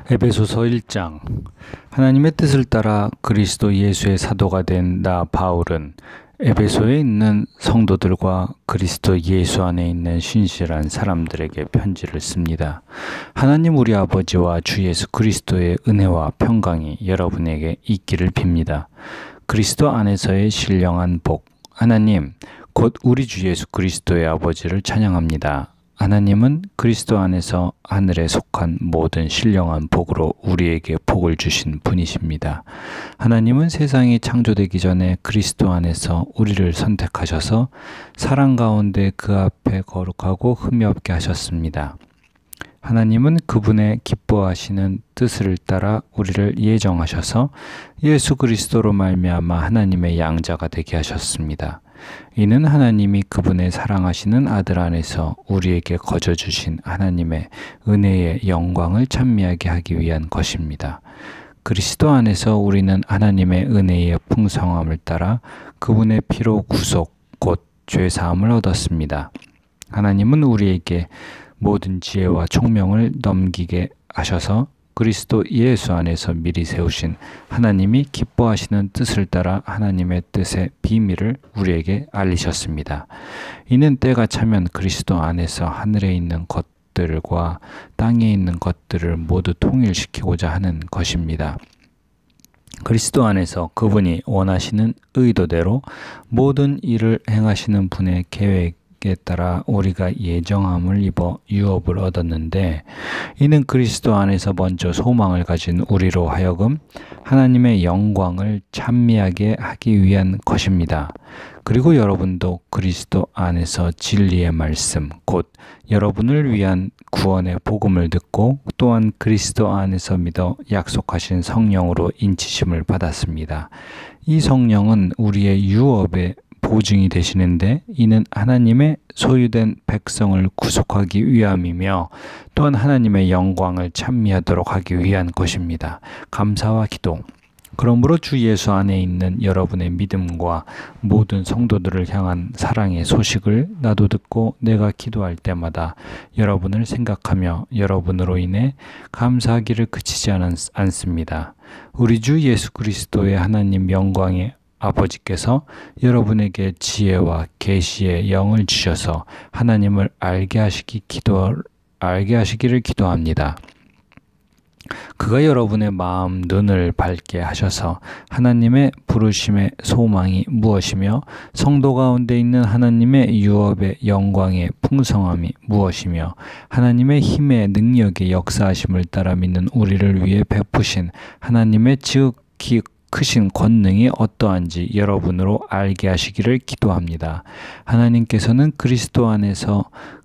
에베소서 1장. 하나님의 뜻을 따라 그리스도 예수의 사도가 된 나 바울은 에베소에 있는 성도들과 그리스도 예수 안에 있는 신실한 사람들에게 편지를 씁니다. 하나님 우리 아버지와 주 예수 그리스도의 은혜와 평강이 여러분에게 있기를 빕니다. 그리스도 안에서의 신령한 복, 하나님 곧 우리 주 예수 그리스도의 아버지를 찬양합니다. 하나님은 그리스도 안에서 하늘에 속한 모든 신령한 복으로 우리에게 복을 주신 분이십니다. 하나님은 세상이 창조되기 전에 그리스도 안에서 우리를 선택하셔서 사랑 가운데 그 앞에 거룩하고 흠이 없게 하셨습니다. 하나님은 그분의 기뻐하시는 뜻을 따라 우리를 예정하셔서 예수 그리스도로 말미암아 하나님의 양자가 되게 하셨습니다. 이는 하나님이 그분의 사랑하시는 아들 안에서 우리에게 거저 주신 하나님의 은혜의 영광을 찬미하게 하기 위한 것입니다. 그리스도 안에서 우리는 하나님의 은혜의 풍성함을 따라 그분의 피로 구속 곧 죄사함을 얻었습니다. 하나님은 우리에게 모든 지혜와 총명을 넘기게 하셔서 그리스도 예수 안에서 미리 세우신 하나님이 기뻐하시는 뜻을 따라 하나님의 뜻의 비밀을 우리에게 알리셨습니다. 이는 때가 차면 그리스도 안에서 하늘에 있는 것들과 땅에 있는 것들을 모두 통일시키고자 하는 것입니다. 그리스도 안에서 그분이 원하시는 의도대로 모든 일을 행하시는 분의 계획에 따라 우리가 예정함을 입어 유업을 얻었는데, 이는 그리스도 안에서 먼저 소망을 가진 우리로 하여금 하나님의 영광을 찬미하게 하기 위한 것입니다. 그리고 여러분도 그리스도 안에서 진리의 말씀, 곧 여러분을 위한 구원의 복음을 듣고 또한 그리스도 안에서 믿어 약속하신 성령으로 인치심을 받았습니다. 이 성령은 우리의 유업의 보증이 되시는데, 이는 하나님의 소유된 백성을 구속하기 위함이며 또한 하나님의 영광을 찬미하도록 하기 위한 것입니다. 감사와 기도. 그러므로 주 예수 안에 있는 여러분의 믿음과 모든 성도들을 향한 사랑의 소식을 나도 듣고 내가 기도할 때마다 여러분을 생각하며 여러분으로 인해 감사하기를 그치지 않습니다. 우리 주 예수 그리스도의 하나님 영광의 아버지께서 여러분에게 지혜와 계시의 영을 주셔서 하나님을 알게 하시기를 기도합니다. 그가 여러분의 마음 눈을 밝게 하셔서 하나님의 부르심의 소망이 무엇이며 성도 가운데 있는 하나님의 유업의 영광의 풍성함이 무엇이며 하나님의 힘의 능력의 역사하심을 따라 믿는 우리를 위해 베푸신 하나님의 지극히 크신 권능이 어떠한지 여러분으로 알게 하시기를 기도합니다. 하나님께서는 그리스도 안에서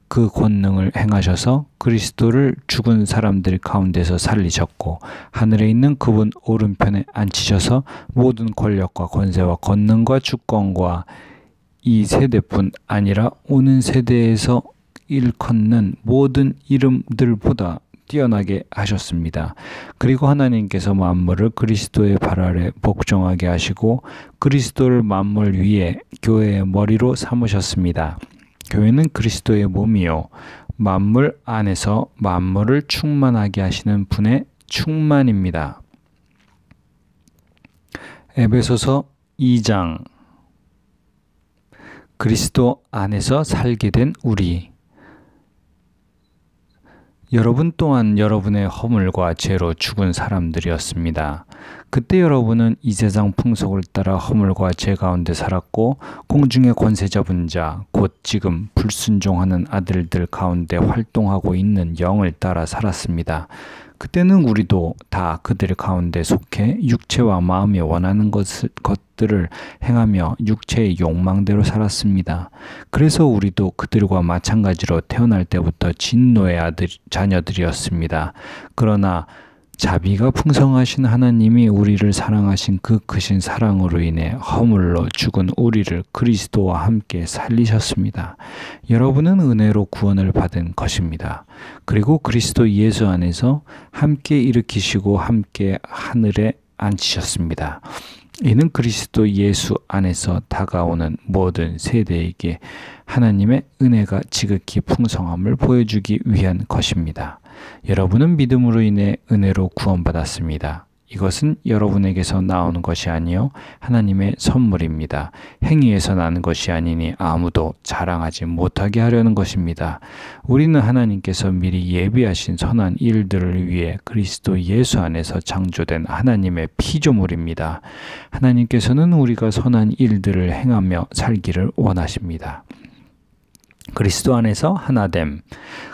그 권능을 행하셔서 그리스도를 죽은 사람들 가운데서 살리셨고 하늘에 있는 그분 오른편에 앉히셔서 모든 권력과 권세와 권능과 주권과 이 세대뿐 아니라 오는 세대에서 일컫는 모든 이름들보다 뛰어나게 하셨습니다. 그리고 하나님께서 만물을 그리스도의 발 아래 복종하게 하시고 그리스도를 만물 위에 교회의 머리로 삼으셨습니다. 교회는 그리스도의 몸이요 만물 안에서 만물을 충만하게 하시는 분의 충만입니다. 에베소서 2장. 그리스도 안에서 살게 된 우리. 여러분 또한 여러분의 허물과 죄로 죽은 사람들이었습니다. 그때 여러분은 이 세상 풍속을 따라 허물과 죄 가운데 살았고 공중의 권세 잡은 자, 곧 지금 불순종하는 아들들 가운데 활동하고 있는 영을 따라 살았습니다. 그때는 우리도 다 그들 가운데 속해 육체와 마음이 원하는 것들을 행하며 육체의 욕망대로 살았습니다. 그래서 우리도 그들과 마찬가지로 태어날 때부터 진노의 자녀들이었습니다. 그러나 자비가 풍성하신 하나님이 우리를 사랑하신 그 크신 사랑으로 인해 허물로 죽은 우리를 그리스도와 함께 살리셨습니다. 여러분은 은혜로 구원을 받은 것입니다. 그리고 그리스도 예수 안에서 함께 일으키시고 함께 하늘에 앉히셨습니다. 이는 그리스도 예수 안에서 다가오는 모든 세대에게 하나님의 은혜가 지극히 풍성함을 보여주기 위한 것입니다. 여러분은 믿음으로 인해 은혜로 구원받았습니다. 이것은 여러분에게서 나오는 것이 아니요 하나님의 선물입니다. 행위에서 나는 것이 아니니 아무도 자랑하지 못하게 하려는 것입니다. 우리는 하나님께서 미리 예비하신 선한 일들을 위해 그리스도 예수 안에서 창조된 하나님의 피조물입니다. 하나님께서는 우리가 선한 일들을 행하며 살기를 원하십니다. 그리스도 안에서 하나됨.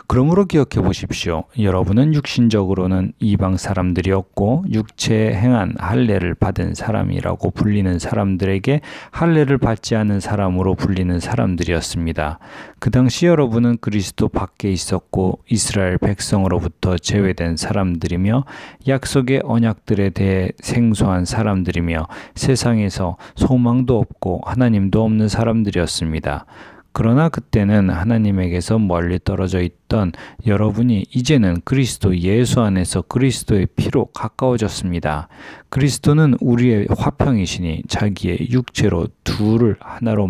그러므로 기억해 보십시오. 여러분은 육신적으로는 이방 사람들이었고 육체에 행한 할례를 받은 사람이라고 불리는 사람들에게 할례를 받지 않은 사람으로 불리는 사람들이었습니다. 그 당시 여러분은 그리스도 밖에 있었고 이스라엘 백성으로부터 제외된 사람들이며 약속의 언약들에 대해 생소한 사람들이며 세상에서 소망도 없고 하나님도 없는 사람들이었습니다. 그러나 그때는 하나님에게서 멀리 떨어져 있던 여러분이 이제는 그리스도 예수 안에서 그리스도의 피로 가까워졌습니다. 그리스도는 우리의 화평이시니 자기의 육체로 둘을 하나로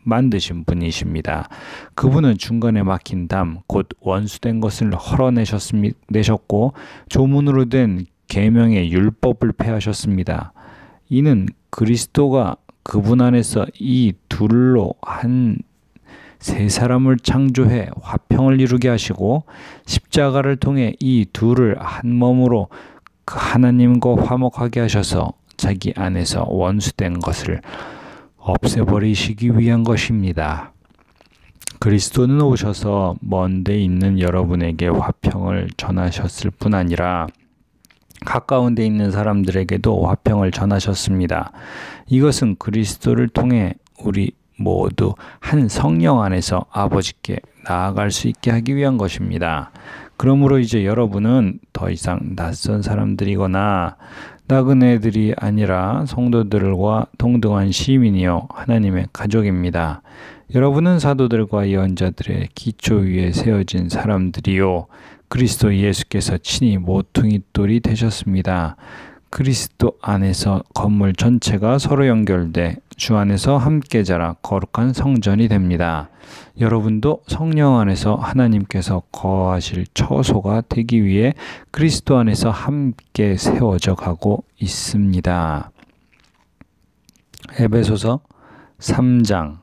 만드신 분이십니다. 그분은 중간에 막힌 담, 곧 원수된 것을 헐어내셨고 조문으로 된 계명의 율법을 폐하셨습니다. 이는 그리스도가 그분 안에서 이 둘로 한 세 사람을 창조해 화평을 이루게 하시고 십자가를 통해 이 둘을 한 몸으로 그 하나님과 화목하게 하셔서 자기 안에서 원수된 것을 없애버리시기 위한 것입니다. 그리스도는 오셔서 먼 데 있는 여러분에게 화평을 전하셨을 뿐 아니라 가까운 데 있는 사람들에게도 화평을 전하셨습니다. 이것은 그리스도를 통해 우리 모두 한 성령 안에서 아버지께 나아갈 수 있게 하기 위한 것입니다. 그러므로 이제 여러분은 더 이상 낯선 사람들이거나 나그네들이 아니라 성도들과 동등한 시민이요 하나님의 가족입니다. 여러분은 사도들과 예언자들의 기초 위에 세워진 사람들이요 그리스도 예수께서 친히 모퉁이 돌이 되셨습니다. 그리스도 안에서 건물 전체가 서로 연결돼 주 안에서 함께 자라 거룩한 성전이 됩니다. 여러분도 성령 안에서 하나님께서 거하실 처소가 되기 위해 그리스도 안에서 함께 세워져 가고 있습니다. 에베소서 3장.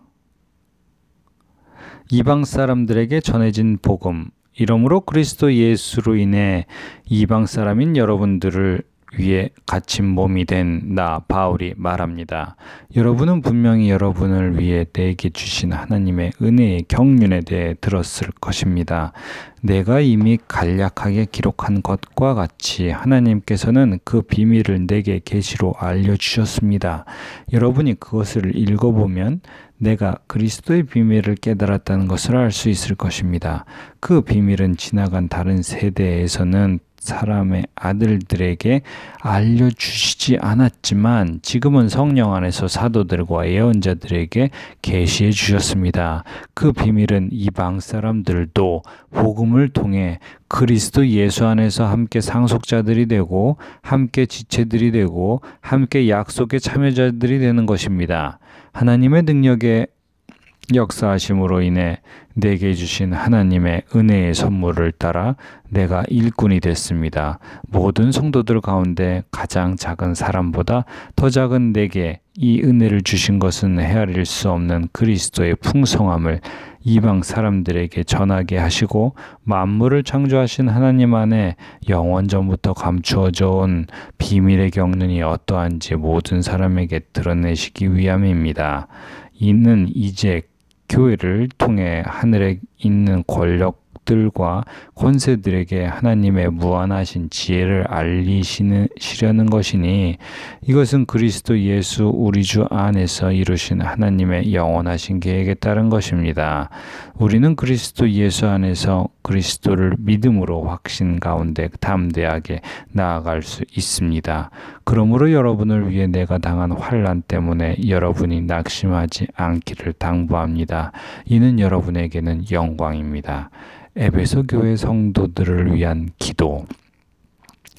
이방 사람들에게 전해진 복음. 이러므로 그리스도 예수로 인해 이방 사람인 여러분들을 위해 갇힌 몸이 된 나 바울이 말합니다. 여러분은 분명히 여러분을 위해 내게 주신 하나님의 은혜의 경륜에 대해 들었을 것입니다. 내가 이미 간략하게 기록한 것과 같이 하나님께서는 그 비밀을 내게 계시로 알려주셨습니다. 여러분이 그것을 읽어보면 내가 그리스도의 비밀을 깨달았다는 것을 알 수 있을 것입니다. 그 비밀은 지나간 다른 세대에서는 사람의 아들들에게 알려주시지 않았지만 지금은 성령 안에서 사도들과 예언자들에게 계시해 주셨습니다. 그 비밀은 이방 사람들도 복음을 통해 그리스도 예수 안에서 함께 상속자들이 되고 함께 지체들이 되고 함께 약속의 참여자들이 되는 것입니다. 하나님의 능력에 역사하심으로 인해 내게 주신 하나님의 은혜의 선물을 따라 내가 일꾼이 됐습니다. 모든 성도들 가운데 가장 작은 사람보다 더 작은 내게 이 은혜를 주신 것은 헤아릴 수 없는 그리스도의 풍성함을 이방 사람들에게 전하게 하시고 만물을 창조하신 하나님 안에 영원전부터 감추어져 온 비밀의 경륜이 어떠한지 모든 사람에게 드러내시기 위함입니다. 이는 이제 교회를 통해 하늘에 있는 권력들과 권세들에게 하나님의 무한하신 지혜를 알리시려는 것이니 이것은 그리스도 예수 우리 주 안에서 이루신 하나님의 영원하신 계획에 따른 것입니다. 우리는 그리스도 예수 안에서 그리스도를 믿음으로 확신 가운데 담대하게 나아갈 수 있습니다. 그러므로 여러분을 위해 내가 당한 환난 때문에 여러분이 낙심하지 않기를 당부합니다. 이는 여러분에게는 영광입니다. 에베소 교회 성도들을 위한 기도.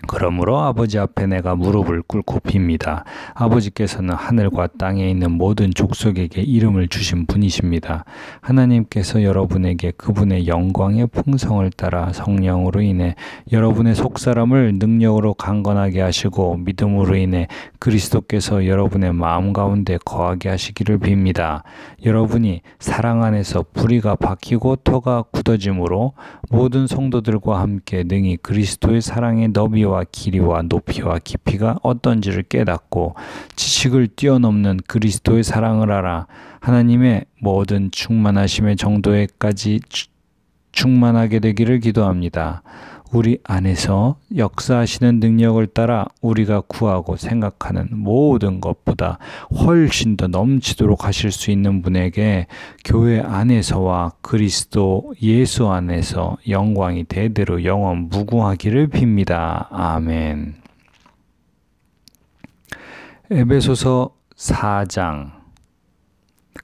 그러므로 아버지 앞에 내가 무릎을 꿇고 빕니다. 아버지께서는 하늘과 땅에 있는 모든 족속에게 이름을 주신 분이십니다. 하나님께서 여러분에게 그분의 영광의 풍성을 따라 성령으로 인해 여러분의 속사람을 능력으로 강건하게 하시고 믿음으로 인해 그리스도께서 여러분의 마음 가운데 거하게 하시기를 빕니다. 여러분이 사랑 안에서 뿌리가 박히고 터가 굳어짐으로 모든 성도들과 함께 능히 그리스도의 사랑의 너비와 길이와 높이와 깊이가 어떤지를 깨닫고 지식을 뛰어넘는 그리스도의 사랑을 알아 하나님의 모든 충만하심의 정도에까지 충만하게 되기를 기도합니다. 우리 안에서 역사하시는 능력을 따라 우리가 구하고 생각하는 모든 것보다 훨씬 더 넘치도록 하실 수 있는 분에게 교회 안에서와 그리스도 예수 안에서 영광이 대대로 영원 무궁하기를 빕니다. 아멘. 에베소서 4장.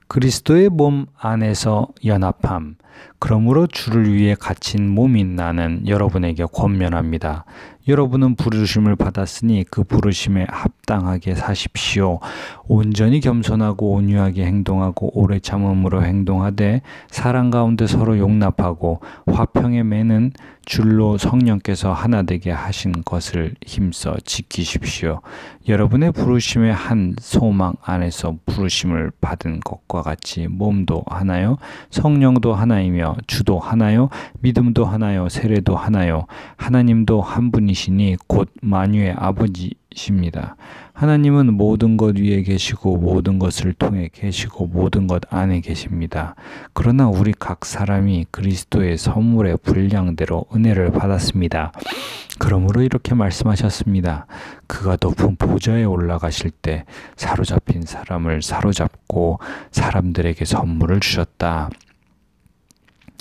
그리스도의 몸 안에서 연합함. 그러므로 주를 위해 갇힌 몸인 나는 여러분에게 권면합니다. 여러분은 부르심을 받았으니 그 부르심에 합당하게 사십시오. 온전히 겸손하고 온유하게 행동하고 오래 참음으로 행동하되 사랑 가운데 서로 용납하고 화평에 매는 줄로 성령께서 하나 되게 하신 것을 힘써 지키십시오. 여러분의 부르심의 한 소망 안에서 부르심을 받은 것과 같이 몸도 하나요, 성령도 하나이며 주도 하나요, 믿음도 하나요, 세례도 하나요. 하나님도 한 분이시니 곧 만유의 아버지십니다. 하나님은 모든 것 위에 계시고 모든 것을 통해 계시고 모든 것 안에 계십니다. 그러나 우리 각 사람이 그리스도의 선물의 분량대로 은혜를 받았습니다. 그러므로 이렇게 말씀하셨습니다. 그가 높은 보좌에 올라가실 때 사로잡힌 사람을 사로잡고 사람들에게 선물을 주셨다.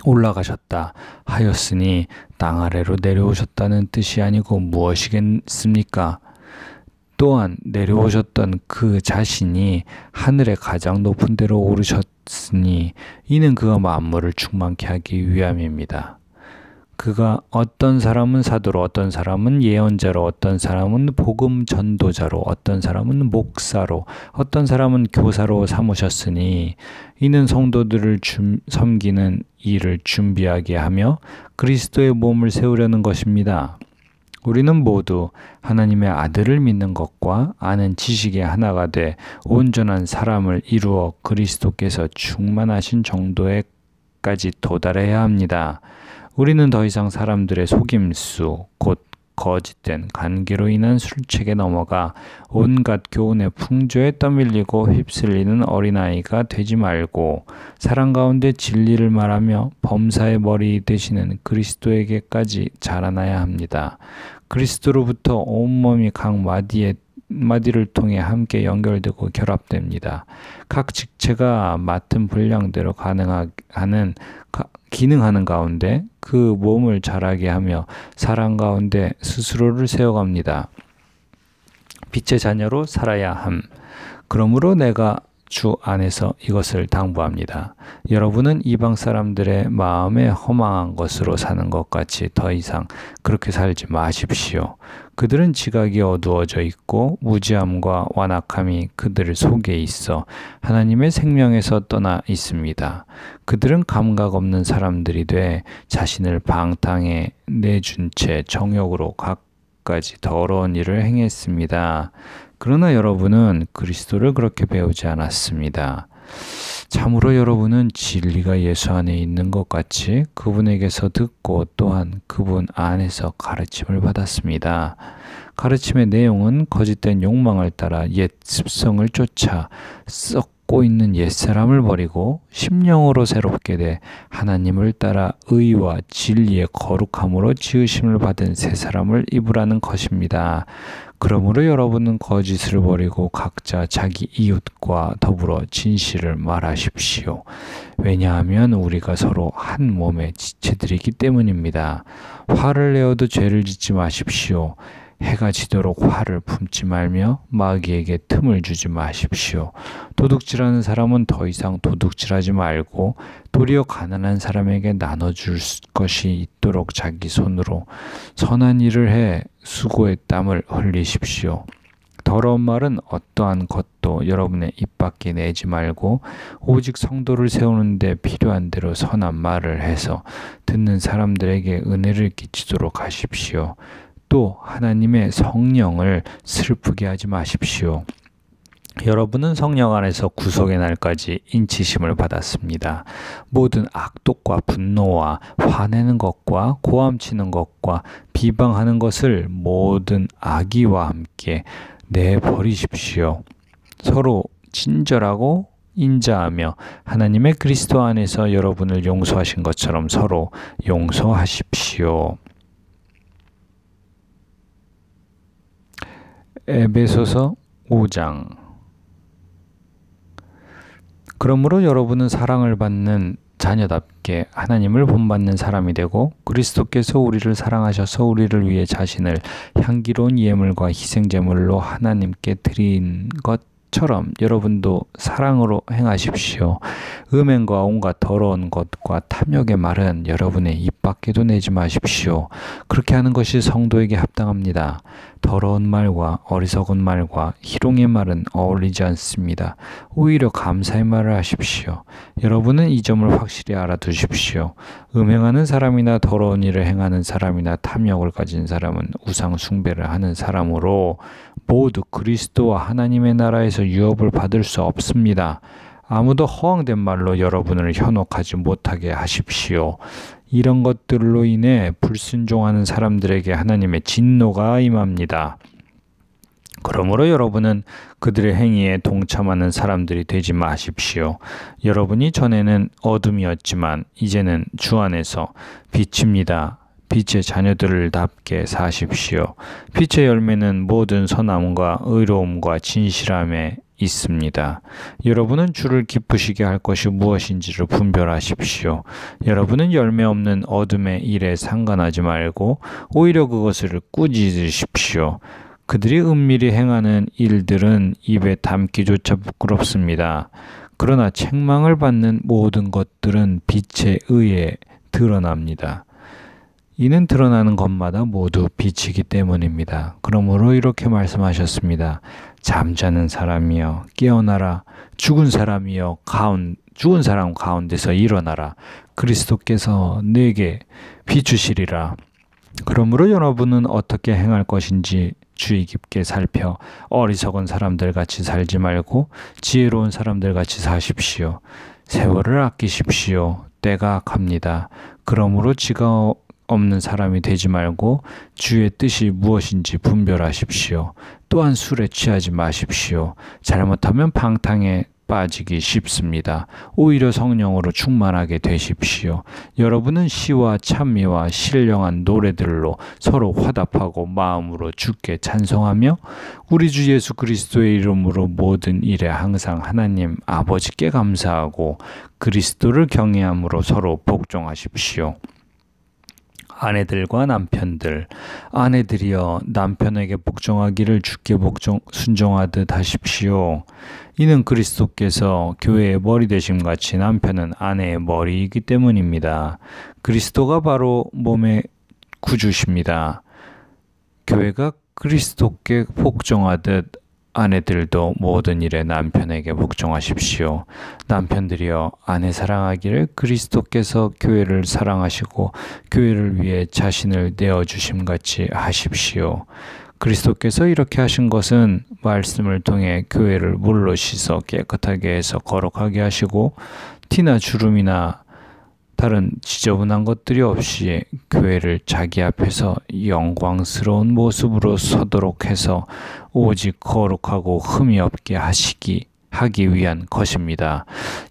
올라가셨다 하였으니 땅 아래로 내려오셨다는 뜻이 아니고 무엇이겠습니까? 또한 내려오셨던 그 자신이 하늘의 가장 높은 데로 오르셨으니 이는 그가 만물을 충만케 하기 위함입니다. 그가 어떤 사람은 사도로, 어떤 사람은 예언자로, 어떤 사람은 복음 전도자로, 어떤 사람은 목사로, 어떤 사람은 교사로 삼으셨으니 이는 성도들을 섬기는 일을 준비하게 하며 그리스도의 몸을 세우려는 것입니다. 우리는 모두 하나님의 아들을 믿는 것과 아는 지식의 하나가 돼 온전한 사람을 이루어 그리스도께서 충만하신 정도에까지 도달해야 합니다. 우리는 더 이상 사람들의 속임수, 곧 거짓된 관계로 인한 술책에 넘어가 온갖 교훈의 풍조에 떠밀리고 휩쓸리는 어린아이가 되지 말고 사랑 가운데 진리를 말하며 범사의 머리 되시는 그리스도에게까지 자라나야 합니다. 그리스도로부터 온몸이 각 마디를 통해 함께 연결되고 결합됩니다. 각 직체가 맡은 분량대로 기능하는 가운데 그 몸을 자라게 하며 사랑 가운데 스스로를 세워갑니다. 빛의 자녀로 살아야 함. 그러므로 내가 주 안에서 이것을 당부합니다. 여러분은 이방 사람들의 마음에 허망한 것으로 사는 것 같이 더 이상 그렇게 살지 마십시오. 그들은 지각이 어두워져 있고 무지함과 완악함이 그들 속에 있어 하나님의 생명에서 떠나 있습니다. 그들은 감각 없는 사람들이 돼 자신을 방탕에 내준 채 정욕으로 갖가지 더러운 일을 행했습니다. 그러나 여러분은 그리스도를 그렇게 배우지 않았습니다. 참으로 여러분은 진리가 예수 안에 있는 것 같이 그분에게서 듣고 또한 그분 안에서 가르침을 받았습니다. 가르침의 내용은 거짓된 욕망을 따라 옛 습성을 쫓아 썩고 있는 옛사람을 버리고 심령으로 새롭게 돼 하나님을 따라 의와 진리의 거룩함으로 지으심을 받은 새 사람을 입으라는 것입니다. 그러므로 여러분은 거짓을 버리고 각자 자기 이웃과 더불어 진실을 말하십시오. 왜냐하면 우리가 서로 한 몸의 지체들이기 때문입니다. 화를 내어도 죄를 짓지 마십시오. 해가 지도록 화를 품지 말며 마귀에게 틈을 주지 마십시오. 도둑질하는 사람은 더 이상 도둑질하지 말고 도리어 가난한 사람에게 나눠줄 것이 있도록 자기 손으로 선한 일을 해 수고의 땀을 흘리십시오. 더러운 말은 어떠한 것도 여러분의 입 밖에 내지 말고 오직 성도를 세우는 데 필요한 대로 선한 말을 해서 듣는 사람들에게 은혜를 끼치도록 하십시오. 또 하나님의 성령을 슬프게 하지 마십시오. 여러분은 성령 안에서 구속의 날까지 인치심을 받았습니다. 모든 악독과 분노와 화내는 것과 고함치는 것과 비방하는 것을 모든 악의와 함께 내버리십시오. 서로 친절하고 인자하며 하나님의 그리스도 안에서 여러분을 용서하신 것처럼 서로 용서하십시오. 에베소서 5장. 그러므로 여러분은 사랑을 받는 자녀답게 하나님을 본받는 사람이 되고 그리스도께서 우리를 사랑하셔서 우리를 위해 자신을 향기로운 예물과 희생제물로 하나님께 드린 것처럼 여러분도 사랑으로 행하십시오. 음행과 온갖 더러운 것과 탐욕의 말은 여러분의 입 밖에도 내지 마십시오. 그렇게 하는 것이 성도에게 합당합니다. 더러운 말과 어리석은 말과 희롱의 말은 어울리지 않습니다. 오히려 감사의 말을 하십시오. 여러분은 이 점을 확실히 알아두십시오. 음행하는 사람이나 더러운 일을 행하는 사람이나 탐욕을 가진 사람은 우상 숭배를 하는 사람으로 모두 그리스도와 하나님의 나라에서 유업을 받을 수 없습니다. 아무도 허황된 말로 여러분을 현혹하지 못하게 하십시오. 이런 것들로 인해 불순종하는 사람들에게 하나님의 진노가 임합니다. 그러므로 여러분은 그들의 행위에 동참하는 사람들이 되지 마십시오. 여러분이 전에는 어둠이었지만 이제는 주 안에서 빛입니다. 빛의 자녀들답게 사십시오. 빛의 열매는 모든 선함과 의로움과 진실함에 있습니다. 여러분은 주를 기쁘시게 할 것이 무엇인지를 분별하십시오. 여러분은 열매 없는 어둠의 일에 상관하지 말고 오히려 그것을 꾸짖으십시오. 그들이 은밀히 행하는 일들은 입에 담기조차 부끄럽습니다. 그러나 책망을 받는 모든 것들은 빛에 의해 드러납니다. 이는 드러나는 것마다 모두 빛이기 때문입니다. 그러므로 이렇게 말씀하셨습니다. 잠자는 사람이여 깨어나라. 죽은 사람이여 죽은 사람 가운데서 일어나라. 그리스도께서 내게 비추시리라. 그러므로 여러분은 어떻게 행할 것인지 주의 깊게 살펴 어리석은 사람들 같이 살지 말고 지혜로운 사람들 같이 사십시오. 세월을 아끼십시오. 때가 갑니다. 그러므로 지가 없는 사람이 되지 말고 주의 뜻이 무엇인지 분별하십시오. 또한 술에 취하지 마십시오. 잘못하면 방탕에 빠지기 쉽습니다. 오히려 성령으로 충만하게 되십시오. 여러분은 시와 찬미와 신령한 노래들로 서로 화답하고 마음으로 주께 찬송하며 우리 주 예수 그리스도의 이름으로 모든 일에 항상 하나님 아버지께 감사하고 그리스도를 경외함으로 서로 복종하십시오. 아내들과 남편들, 아내들이여 남편에게 복종하기를 주께 순종하듯 하십시오. 이는 그리스도께서 교회의 머리 되심 같이 남편은 아내의 머리이기 때문입니다. 그리스도가 바로 몸의 구주십니다. 교회가 그리스도께 복종하듯 아내들도 모든 일에 남편에게 복종하십시오. 남편들이여 아내 사랑하기를 그리스도께서 교회를 사랑하시고 교회를 위해 자신을 내어주심 같이 하십시오. 그리스도께서 이렇게 하신 것은 말씀을 통해 교회를 물로 씻어 깨끗하게 해서 거룩하게 하시고 티나 주름이나 다른 지저분한 것들이 없이 교회를 자기 앞에서 영광스러운 모습으로 서도록 해서 오직 거룩하고 흠이 없게 하기 위한 것입니다.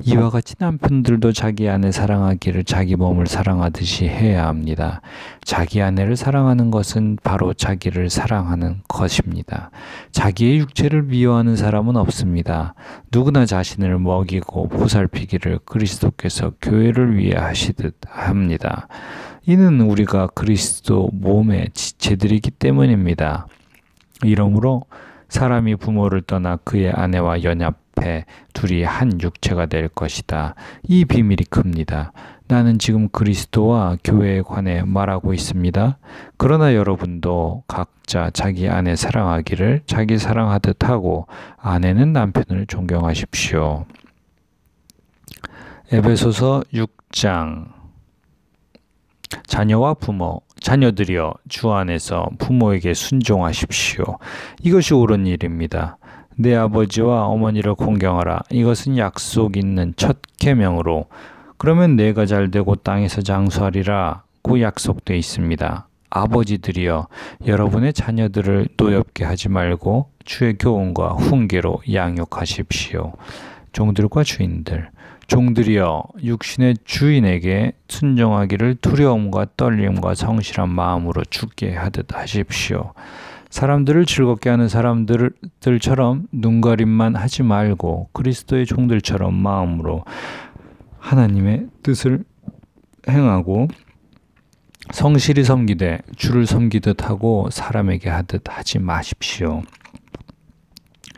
이와 같이 남편들도 자기 아내 사랑하기를 자기 몸을 사랑하듯이 해야 합니다. 자기 아내를 사랑하는 것은 바로 자기를 사랑하는 것입니다. 자기의 육체를 미워하는 사람은 없습니다. 누구나 자신을 먹이고 보살피기를 그리스도께서 교회를 위해 하시듯 합니다. 이는 우리가 그리스도 몸의 지체들이기 때문입니다. 이러므로 사람이 부모를 떠나 그의 아내와 연합해 둘이 한 육체가 될 것이다. 이 비밀이 큽니다. 나는 지금 그리스도와 교회에 관해 말하고 있습니다. 그러나 여러분도 각자 자기 아내 사랑하기를 자기 사랑하듯 하고 아내는 남편을 존경하십시오. 에베소서 6장. 자녀와 부모, 자녀들이여 주 안에서 부모에게 순종하십시오. 이것이 옳은 일입니다. 내 아버지와 어머니를 공경하라. 이것은 약속 있는 첫 계명으로 그러면 내가 잘되고 땅에서 장수하리라고 약속되어 있습니다. 아버지들이여 여러분의 자녀들을 노엽게 하지 말고 주의 교훈과 훈계로 양육하십시오. 종들과 주인들, 종들이여 육신의 주인에게 순종하기를 두려움과 떨림과 성실한 마음으로 주께 하듯 하십시오. 사람들을 즐겁게 하는 사람들처럼 눈가림만 하지 말고 그리스도의 종들처럼 마음으로 하나님의 뜻을 행하고 성실히 섬기되 주를 섬기듯 하고 사람에게 하듯 하지 마십시오.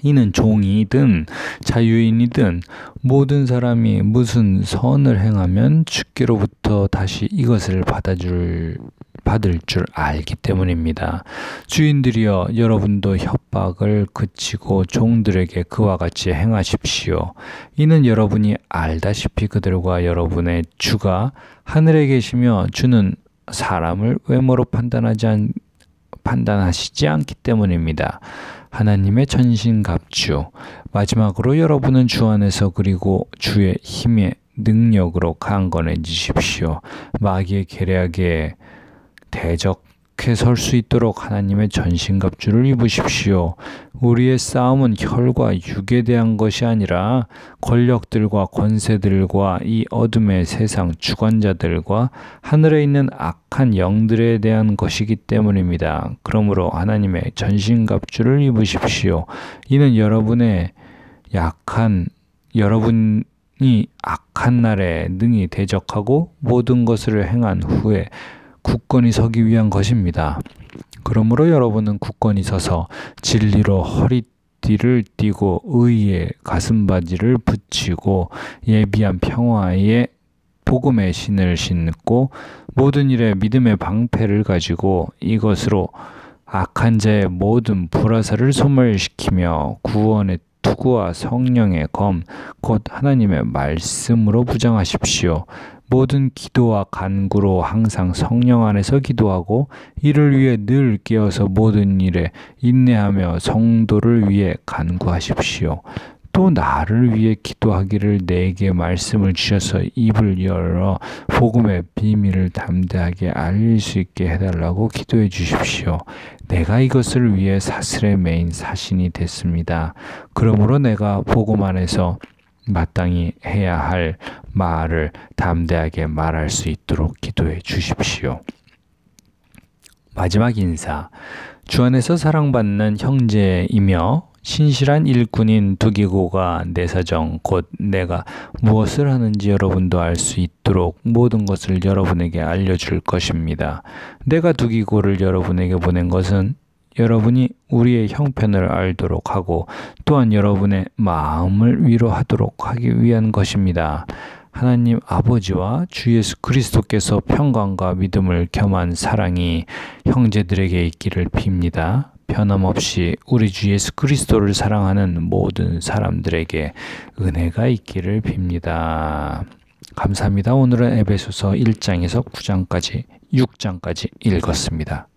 이는 종이든 자유인이든 모든 사람이 무슨 선을 행하면 주께로부터 다시 이것을 받을 줄 알기 때문입니다. 주인들이여 여러분도 협박을 그치고 종들에게 그와 같이 행하십시오. 이는 여러분이 알다시피 그들과 여러분의 주가 하늘에 계시며 주는 사람을 외모로 판단하시지 않기 때문입니다. 하나님의 전신갑주. 마지막으로 여러분은 주 안에서 그리고 주의 힘의 능력으로 강건해지십시오. 마귀의 계략에 대적해 설 수 있도록 하나님의 전신갑주를 입으십시오. 우리의 싸움은 혈과 육에 대한 것이 아니라 권력들과 권세들과 이 어둠의 세상 주관자들과 하늘에 있는 악한 영들에 대한 것이기 때문입니다. 그러므로 하나님의 전신갑주를 입으십시오. 이는 여러분이 악한 날에 능히 대적하고 모든 것을 행한 후에 굳건히 서기 위한 것입니다. 그러므로 여러분은 굳건히 서서 진리로 허리띠를 띠고 의의 가슴바지를 붙이고 예비한 평화의 복음의 신을 신고 모든 일에 믿음의 방패를 가지고 이것으로 악한 자의 모든 불화살을 소멸시키며 구원의 투구와 성령의 검 곧 하나님의 말씀으로 부정하십시오. 모든 기도와 간구로 항상 성령 안에서 기도하고 이를 위해 늘 깨어서 모든 일에 인내하며 성도를 위해 간구하십시오. 또 나를 위해 기도하기를 내게 말씀을 주셔서 입을 열어 복음의 비밀을 담대하게 알릴 수 있게 해달라고 기도해 주십시오. 내가 이것을 위해 사슬에 매인 사신이 됐습니다. 그러므로 내가 복음 안에서 마땅히 해야 할 말을 담대하게 말할 수 있도록 기도해 주십시오. 마지막 인사. 주 안에서 사랑받는 형제이며 신실한 일꾼인 두기고가 내 사정 곧 내가 무엇을 하는지 여러분도 알 수 있도록 모든 것을 여러분에게 알려줄 것입니다. 내가 두기고를 여러분에게 보낸 것은 여러분이 우리의 형편을 알도록 하고 또한 여러분의 마음을 위로하도록 하기 위한 것입니다. 하나님 아버지와 주 예수 그리스도께서 평강과 믿음을 겸한 사랑이 형제들에게 있기를 빕니다. 변함없이 우리 주 예수 그리스도를 사랑하는 모든 사람들에게 은혜가 있기를 빕니다. 감사합니다. 오늘은 에베소서 1장에서 9장까지 6장까지 읽었습니다.